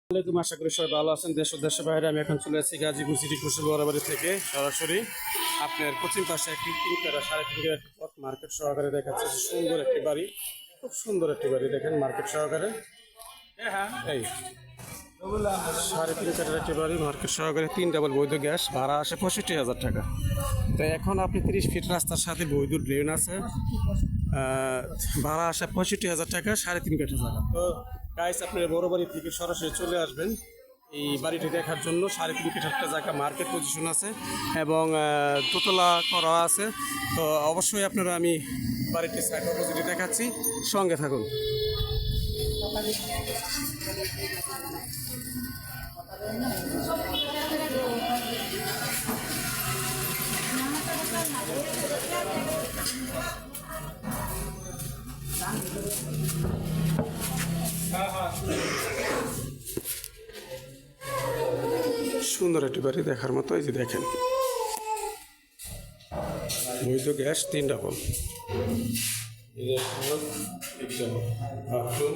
আসসালামাইকুম, আশা করি সবাই ভালো আছেন। দেশ ও দেশের বাইরে আমি এখন চলে আসছি গাজীপুর সিটি কুশল বরাবরী থেকে সরাসরি আপনার পশ্চিম পাশে একটি 3.5 পথ মার্কেট সহকারে দেখাচ্ছে। সুন্দর একটি বাড়ি, খুব সুন্দর একটি বাড়ি দেখেন মার্কেট সহকারে। এই 3.5 একটি বাড়ি মার্কেট সহকারে, 3 ডাবল বৈধ গ্যাস, ভাড়া আসে 65,000 টাকা। তো এখন আপনি 30 ফিট রাস্তার সাথে বৈধ ড্রেন আছে, ভাড়া আসে 65,000 টাকা, 3.5 কাঠা জায়গা। তো গাইস, আপনার বড় বাড়ি থেকে সরাসরি চলে আসবেন এই বাড়িটি দেখার জন্য। 3.5 কাঠা জায়গা, মার্কেট পজিশন আছে এবং দোতলা করা আছে। তো অবশ্যই আপনারা আমি বাড়িটির সাইড অপোজিটে দেখাচ্ছি, সঙ্গে থাকুন। সুন্দর একটি বাড়ি দেখার মতো। এই যে দেখেন বৈধ গ্যাস, 3 ডাবল, বাথরুম,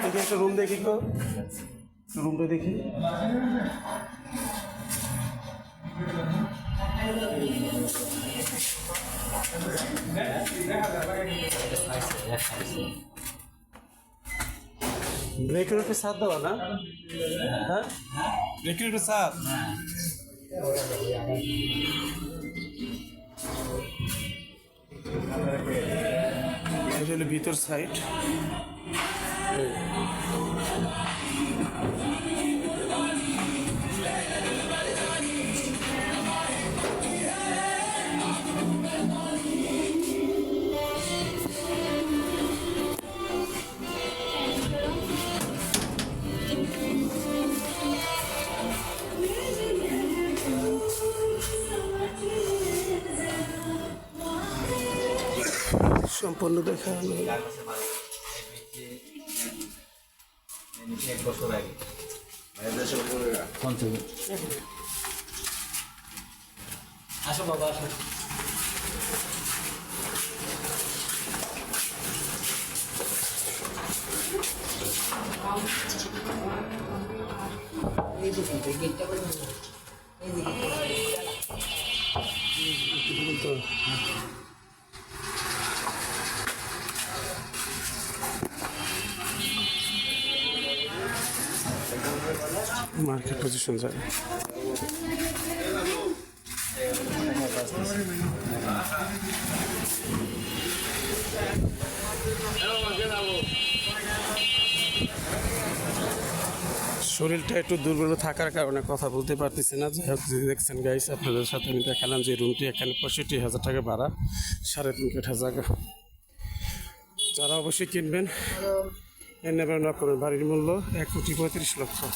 একটা রুম দেখি, রুমটা দেখি। ব্রেকের উপরে ছাদ দেওয়া না? হ্যাঁ, ব্রেকের উপরে ছাদ। এটা হলো ভিতর সাইড। সম্পূর্ণ দেখা হলো। আসো বাবা, আসো। মার্কেট পজিশন যায়। শরীরটা একটু দুর্বল থাকার কারণে কথা বলতে পারতেছি না। যাই হোক, দেখছেন গাইস, আপনাদের সাথে আমি দেখালাম যে রুমটি এখানে 65,000 টাকা ভাড়া, 3.5 কাঠা জায়গা। যারা অবশ্যই কিনবেন এর নেবেন না করবেন। বাড়ির মূল্য 1,35,00,000।